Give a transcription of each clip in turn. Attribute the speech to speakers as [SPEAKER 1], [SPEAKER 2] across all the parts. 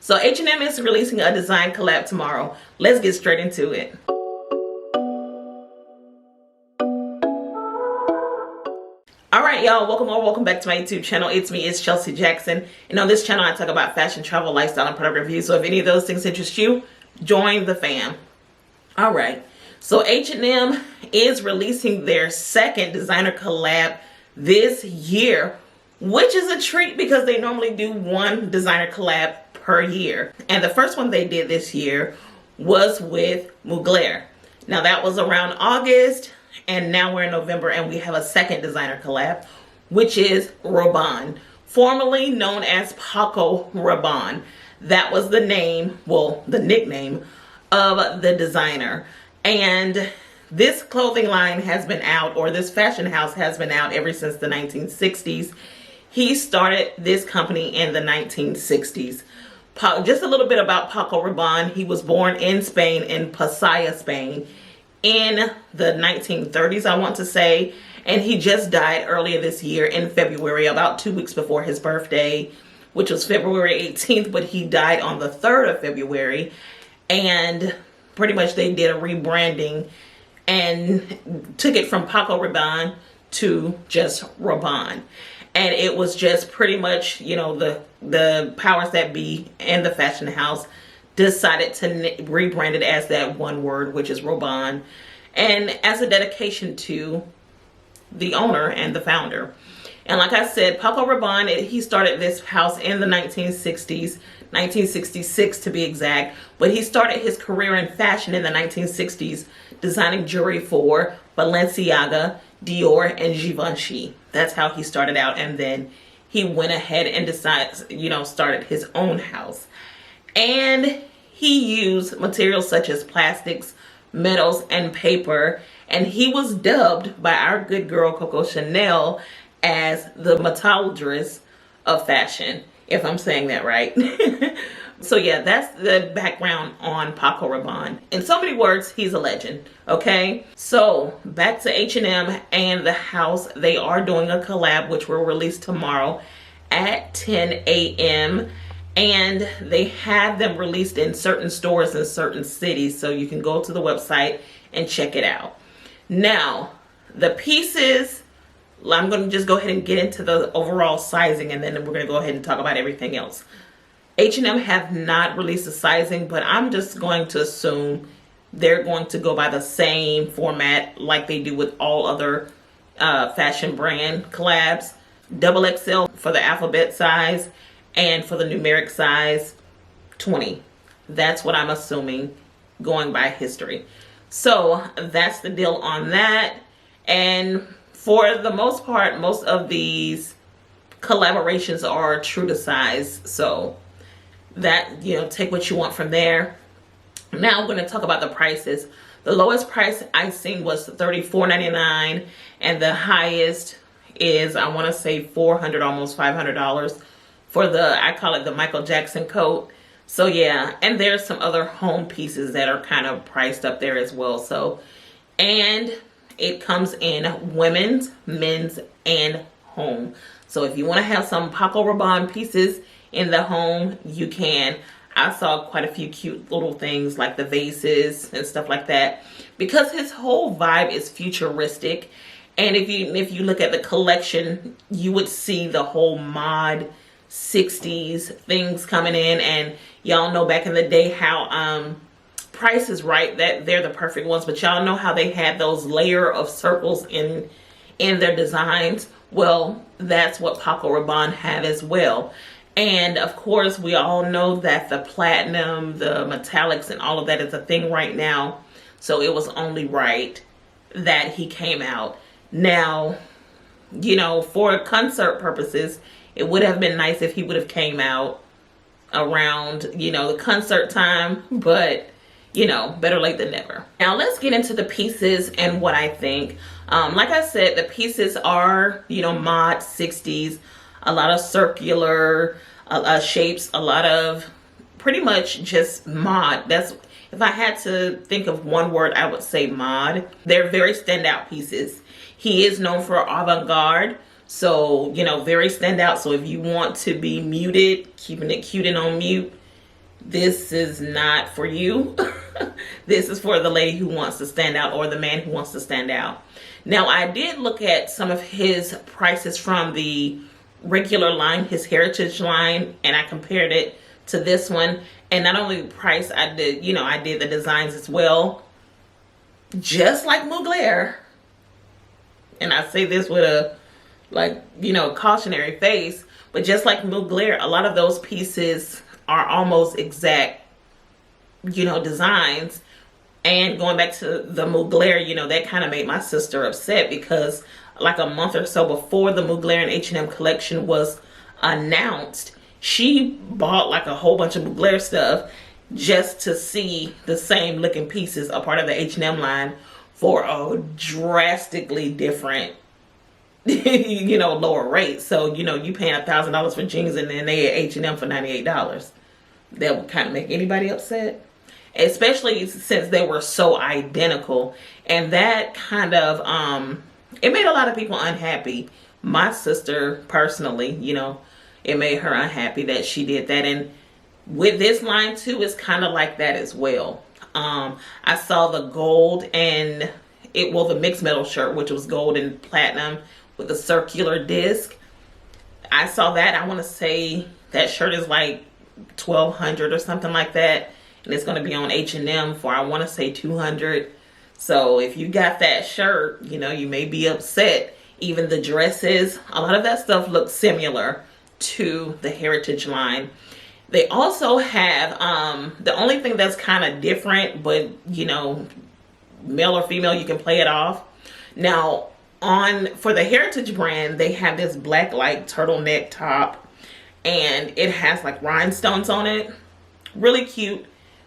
[SPEAKER 1] So H&M is releasing a design collab tomorrow. Let's get straight into it. All right, y'all, welcome or welcome back to my YouTube channel. It's me, it's Chelsea Jackson. And on this channel, I talk about fashion, travel, lifestyle, and product reviews. So if any of those things interest you, join the fam. All right, so H&M is releasing their second designer collab this year, which is a treat because they normally do one designer collab per year. And the first one they did this year was with Mugler. Now that was around August, and now we're in November and we have a second designer collab, which is Rabanne, formerly known as Paco Rabanne. That was the name, well, the nickname of the designer. And this clothing line has been out, or this fashion house has been out ever since the 1960s. He started this company in the 1960s. Just a little bit about Paco Rabanne. He was born in Spain, in Pasaya, Spain, in the 1930s, I want to say. And he just died earlier this year in February, about 2 weeks before his birthday, which was February 18th, but he died on the 3rd of February. And pretty much they did a rebranding and took it from Paco Rabanne to just Rabanne. And it was just pretty much, you know, the powers that be in the fashion house decided to rebrand it as that one word, which is Rabanne, and as a dedication to the owner and the founder. And like I said, Paco Rabanne, he started this house in the 1960s, 1966 to be exact, but he started his career in fashion in the 1960s, designing jewelry for Balenciaga, Dior, and Givenchy. That's how he started out, and then he went ahead and decided, you know, started his own house. And he used materials such as plastics, metals, and paper, and he was dubbed by our good girl Coco Chanel as the metallurgist of fashion, if I'm saying that right. So yeah, that's the background on Paco Rabanne. In so many words, he's a legend, okay? So back to H&M and the house. They are doing a collab which will release tomorrow at 10 a.m. And they have them released in certain stores in certain cities, so you can go to the website and check it out. Now, the pieces, I'm going to just go ahead and get into the overall sizing, and then we're going to go ahead and talk about everything else. H&M have not released the sizing, but I'm just going to assume they're going to go by the same format like they do with all other fashion brand collabs. XXL for the alphabet size, and for the numeric size, 20. That's what I'm assuming, going by history. So that's the deal on that. And for the most part, most of these collaborations are true to size. So that, you know, take what you want from there. Now I'm going to talk about the prices. The lowest price I seen was $34.99, and the highest is, I want to say, $400, almost $500 for the, I call it the Michael Jackson coat. So yeah, and there's some other home pieces that are kind of priced up there as well. So, and it comes in women's, men's, and home. So if you want to have some Paco Rabanne pieces in the home, you can. I saw quite a few cute little things like the vases and stuff like that, because his whole vibe is futuristic. And if you look at the collection, you would see the whole mod 60s things coming in. And y'all know back in the day how Price is Right, that they're the perfect ones, but y'all know how they had those layer of circles in their designs. Well, that's what Paco Rabanne had as well. And of course, we all know that the platinum, the metallics, and all of that is a thing right now. So it was only right that he came out. Now, you know, for concert purposes, it would have been nice if he would have came out around, you know, the concert time, but, you know, better late than never. Now, let's get into the pieces and what I think. Like I said, the pieces are, you know, mod 60s, a lot of circular shapes, a lot of pretty much just mod. That's, if I had to think of one word, I would say mod. They're very standout pieces. He is known for avant-garde, so, you know, very standout. So if you want to be muted, keeping it cute and on mute, this is not for you. This is for the lady who wants to stand out, or the man who wants to stand out. Now, I did look at some of his prices from the regular line, his heritage line, and I compared it to this one. And not only the price, I did, you know, I did the designs as well. Just like Mugler. And I say this with a, like, you know, cautionary face, but just like Mugler, a lot of those pieces are almost exact, you know, designs. And going back to the Mugler, you know, that kind of made my sister upset, because like a month or so before the Mugler and H&M collection was announced, she bought like a whole bunch of Mugler stuff just to see the same looking pieces, a part of the H&M line, for a drastically different, you know, lower rate. So, you know, you paying $1,000 for jeans and then they at H&M for $98. That would kind of make anybody upset, especially since they were so identical. And that kind of, it made a lot of people unhappy. My sister personally, you know, it made her unhappy that she did that. And with this line too, it's kind of like that as well. I saw the gold and the mixed metal shirt, which was gold and platinum with a circular disc. I saw that. I want to say that shirt is like $1,200 or something like that, and it's going to be on H&M for, I want to say, $200. So if you got that shirt, you know, you may be upset. Even the dresses, a lot of that stuff looks similar to the heritage line. They also have, the only thing that's kind of different, but, you know, male or female, you can play it off. Now, for the heritage brand, they have this black like turtleneck top, and it has like rhinestones on it. Really cute.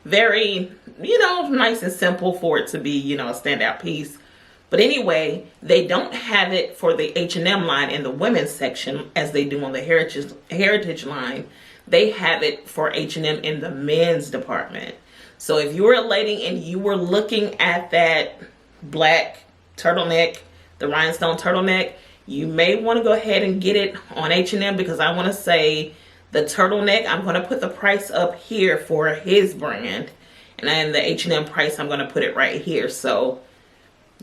[SPEAKER 1] Very, you know, nice and simple for it to be, you know, a standout piece. But anyway, they don't have it for the H&M line in the women's section as they do on the heritage line. They have it for H&M in the men's department. So if you were a lady and you were looking at that black turtleneck, the rhinestone turtleneck, you may want to go ahead and get it on H&M, because I want to say the turtleneck, I'm going to put the price up here for his brand. And then the H&M price, I'm going to put it right here. So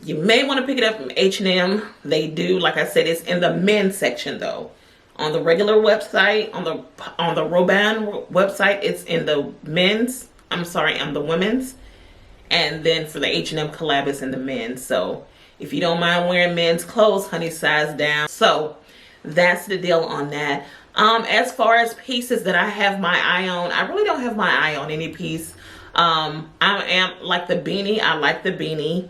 [SPEAKER 1] you may want to pick it up from H&M. They do, like I said, it's in the men's section though. On the regular website, on the Rabanne website, it's in the men's. I'm sorry, on the women's. And then for the H&M collab, it's in the men's. So if you don't mind wearing men's clothes, honey, size down. So that's the deal on that. As far as pieces that I have my eye on, I really don't have my eye on any piece. I am like the beanie. I like the beanie.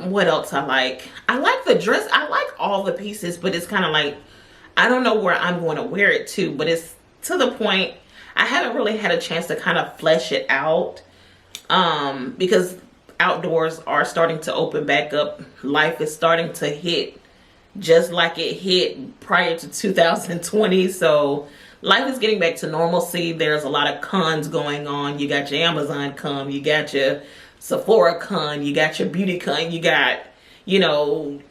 [SPEAKER 1] What else I like? I like the dress. I like all the pieces, but it's kind of like, I don't know where I'm going to wear it to, but it's to the point I haven't really had a chance to kind of flesh it out, because outdoors are starting to open back up. Life is starting to hit just like it hit prior to 2020. So life is getting back to normalcy. There's a lot of cons going on. You got your Amazon con, you got your Sephora con, you got your beauty con, you got, you know,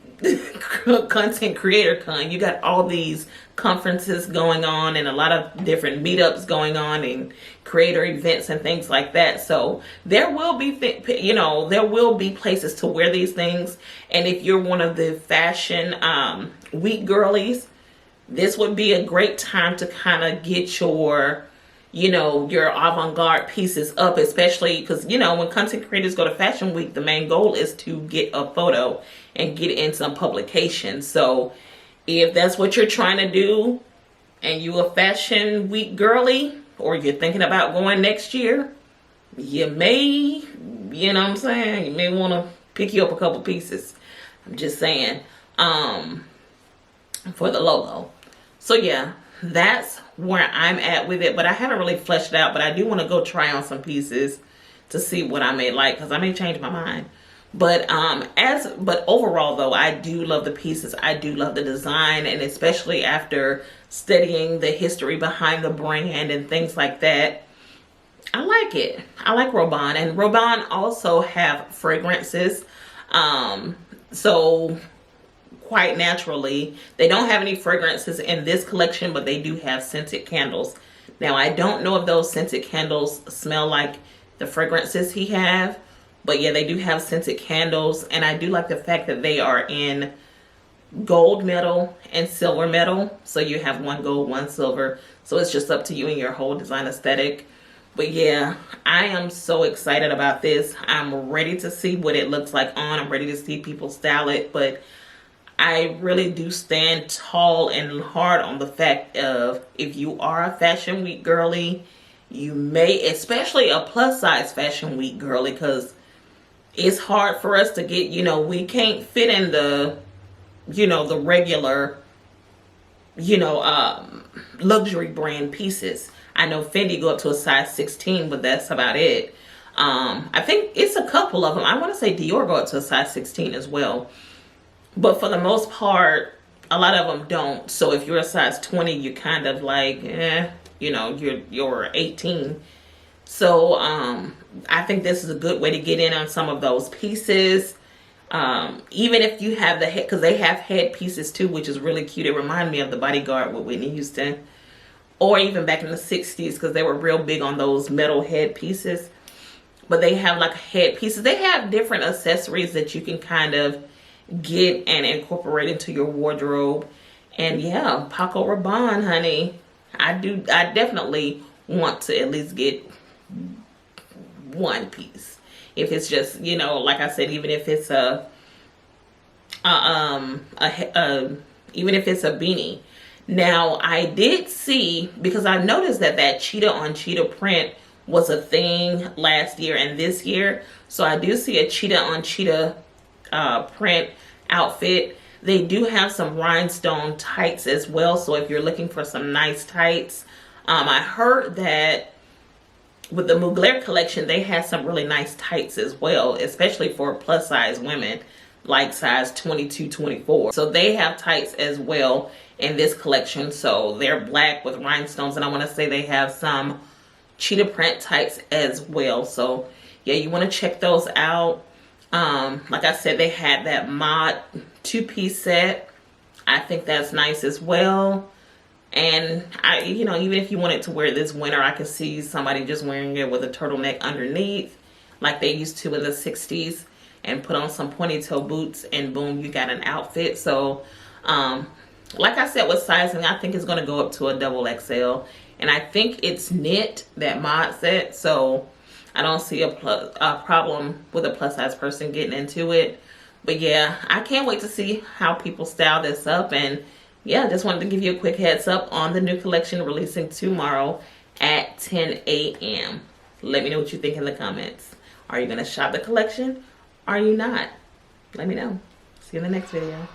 [SPEAKER 1] content creator con. You got all these conferences going on and a lot of different meetups going on and creator events and things like that. So there will be, you know, there will be places to wear these things. And if you're one of the fashion week girlies, this would be a great time to kind of get your, you know, your avant-garde pieces up, especially because, you know, when content creators go to Fashion Week, the main goal is to get a photo and get it in some publication. So if that's what you're trying to do and you a Fashion Week girly, or you're thinking about going next year, you may, you know what I'm saying, you may want to pick you up a couple pieces. I'm just saying, for the logo. So yeah, that's where I'm at with it, but I haven't really fleshed it out, but I do want to go try on some pieces to see what I may like, because I may change my mind. But but overall though, I do love the pieces. I do love the design, and especially after studying the history behind the brand and things like that, I like it. I like Rabanne, and Rabanne also have fragrances. So quite naturally, they don't have any fragrances in this collection, but they do have scented candles. Now, I don't know if those scented candles smell like the fragrances he have, but yeah, they do have scented candles, and I do like the fact that they are in gold metal and silver metal. So you have one gold, one silver. So it's just up to you and your whole design aesthetic. But yeah, I am so excited about this. I'm ready to see what it looks like on. I'm ready to see people style it, but I really do stand tall and hard on the fact of, if you are a fashion week girly, you may, especially a plus size fashion week girly, because it's hard for us to get, you know, we can't fit in the, you know, the regular, you know, luxury brand pieces. I know Fendi go up to a size 16, but that's about it. I think it's a couple of them. I want to say Dior go up to a size 16 as well. But for the most part, a lot of them don't. So if you're a size 20, you're kind of like, you know, you're 18. So I think this is a good way to get in on some of those pieces. Even if you have the head, because they have head pieces too, which is really cute. It reminded me of the Bodyguard with Whitney Houston, or even back in the 60s, because they were real big on those metal head pieces. But they have like head pieces. They have different accessories that you can kind of get and incorporate into your wardrobe. And yeah, Paco Rabanne, honey, I definitely want to at least get one piece. If it's just, you know, like I said, even if it's even if it's a beanie. Now, I did see, because I noticed that cheetah on cheetah print was a thing last year and this year. So I do see a cheetah on cheetah print outfit. They do have some rhinestone tights as well. So if you're looking for some nice tights, I heard that with the Mugler collection, they had some really nice tights as well, especially for plus size women, like size 22, 24. So they have tights as well in this collection. So they're black with rhinestones, and I want to say they have some cheetah print tights as well. So yeah, you want to check those out. Like I said, they had that mod 2-piece set. I think that's nice as well. And I, you know, even if you wanted to wear this winter, I could see somebody just wearing it with a turtleneck underneath, like they used to in the 60s, and put on some pointy toe boots, and boom, you got an outfit. So, like I said, with sizing, I think it's going to go up to a double XL. And I think it's knit, that mod set. So I don't see a problem with a plus size person getting into it. But yeah, I can't wait to see how people style this up. And yeah, just wanted to give you a quick heads up on the new collection releasing tomorrow at 10 a.m. Let me know what you think in the comments. Are you going to shop the collection? Are you not? Let me know. See you in the next video.